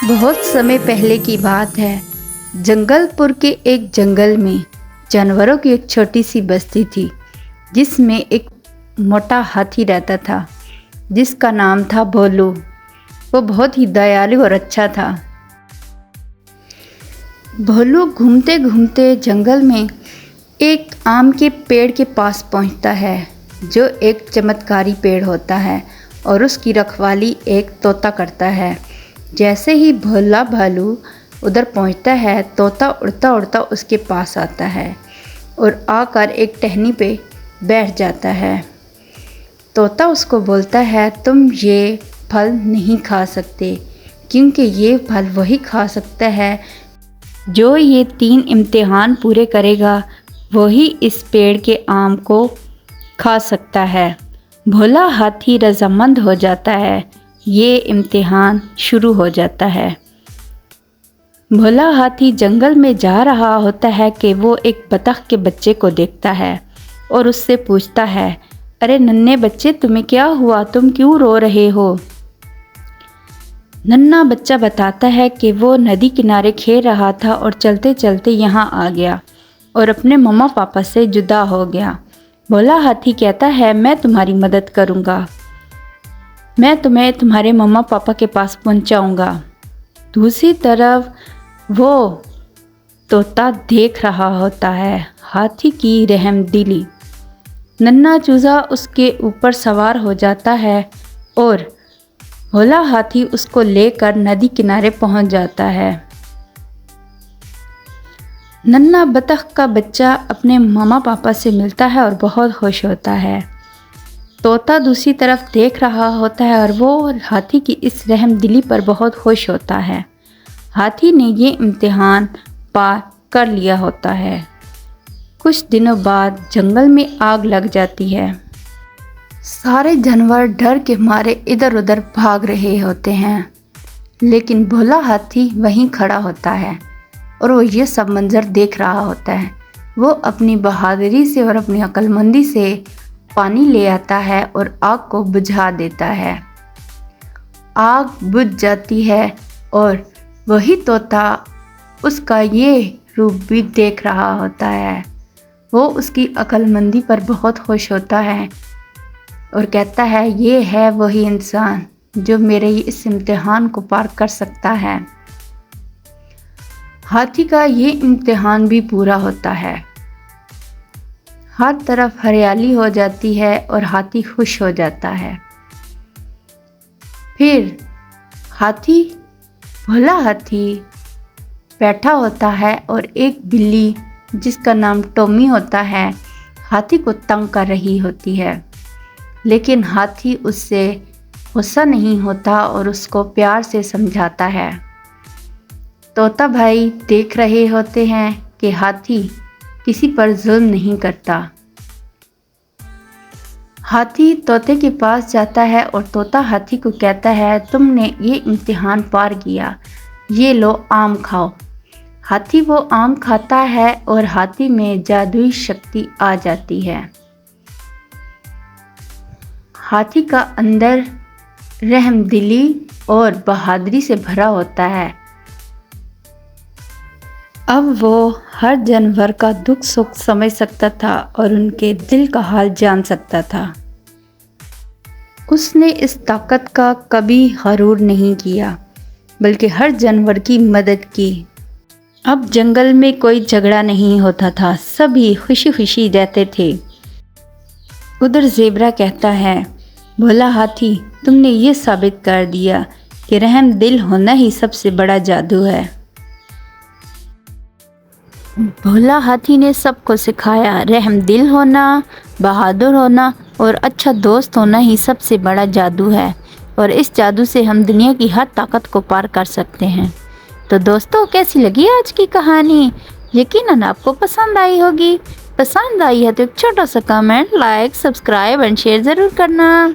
बहुत समय पहले की बात है। जंगलपुर के एक जंगल में जानवरों की एक छोटी सी बस्ती थी, जिसमें एक मोटा हाथी रहता था, जिसका नाम था भोलू। वो बहुत ही दयालु और अच्छा था। भोलू घूमते घूमते जंगल में एक आम के पेड़ के पास पहुंचता है, जो एक चमत्कारी पेड़ होता है और उसकी रखवाली एक तोता करता है। जैसे ही भोला भालू उधर पहुंचता है, तोता उड़ता उड़ता उसके पास आता है और आकर एक टहनी पे बैठ जाता है। तोता उसको बोलता है, तुम ये फल नहीं खा सकते, क्योंकि ये फल वही खा सकता है जो ये 3 इम्तिहान पूरे करेगा, वही इस पेड़ के आम को खा सकता है। भोला हाथी रजामंद हो जाता है। ये इम्तिहान शुरू हो जाता है। भोला हाथी जंगल में जा रहा होता है कि वो एक बतख के बच्चे को देखता है और उससे पूछता है, अरे नन्हे बच्चे, तुम्हें क्या हुआ? तुम क्यों रो रहे हो? नन्हा बच्चा बताता है कि वो नदी किनारे खेल रहा था और चलते चलते यहाँ आ गया और अपने मम्मा पापा से जुदा हो गया। भोला हाथी कहता है, मैं तुम्हारी मदद करूँगा, मैं तुम्हें तुम्हारे मम्मा पापा के पास पहुँचाऊँगा। दूसरी तरफ वो तोता देख रहा होता है हाथी की रहमदिली। नन्हा चूजा उसके ऊपर सवार हो जाता है और भोला हाथी उसको लेकर नदी किनारे पहुँच जाता है। नन्हा बतख का बच्चा अपने मामा पापा से मिलता है और बहुत खुश होता है। तोता दूसरी तरफ देख रहा होता है और वो हाथी की इस रहमदिली पर बहुत खुश होता है। हाथी ने ये इम्तिहान पार कर लिया होता है। कुछ दिनों बाद जंगल में आग लग जाती है। सारे जानवर डर के मारे इधर उधर भाग रहे होते हैं, लेकिन भोला हाथी वहीं खड़ा होता है और वो ये सब मंजर देख रहा होता है। वो अपनी बहादुरी से और अपनी अक्लमंदी से पानी ले आता है और आग को बुझा देता है। आग बुझ जाती है और वही तोता उसका ये रूप भी देख रहा होता है। वो उसकी अक्लमंदी पर बहुत खुश होता है और कहता है, ये है वही इंसान जो मेरे इस इम्तिहान को पार कर सकता है। हाथी का ये इम्तिहान भी पूरा होता है। हर तरफ हरियाली हो जाती है और हाथी खुश हो जाता है। फिर भोला हाथी बैठा होता है और एक बिल्ली जिसका नाम टॉमी होता है, हाथी को तंग कर रही होती है, लेकिन हाथी उससे गुस्सा नहीं होता और उसको प्यार से समझाता है। तोता भाई देख रहे होते हैं कि हाथी किसी पर जुल्म नहीं करता। हाथी तोते के पास जाता है और तोता हाथी को कहता है, तुमने ये इम्तिहान पार किया, ये लो आम खाओ। हाथी वो आम खाता है और हाथी में जादुई शक्ति आ जाती है। हाथी का अंदर रहमदिली और बहादुरी से भरा होता है। अब वो हर जानवर का दुख सुख समझ सकता था और उनके दिल का हाल जान सकता था। उसने इस ताकत का कभी गरूर नहीं किया, बल्कि हर जानवर की मदद की। अब जंगल में कोई झगड़ा नहीं होता था, सभी खुशी खुशी रहते थे। उधर ज़ेबरा कहता है, भोला हाथी, तुमने ये साबित कर दिया कि रहम दिल होना ही सबसे बड़ा जादू है। भोला हाथी ने सबको सिखाया, रहम दिल होना, बहादुर होना और अच्छा दोस्त होना ही सबसे बड़ा जादू है, और इस जादू से हम दुनिया की हर ताकत को पार कर सकते हैं। तो दोस्तों, कैसी लगी आज की कहानी? यकीनन आपको पसंद आई होगी। पसंद आई है तो एक छोटा सा comment, like, subscribe and share ज़रूर करना।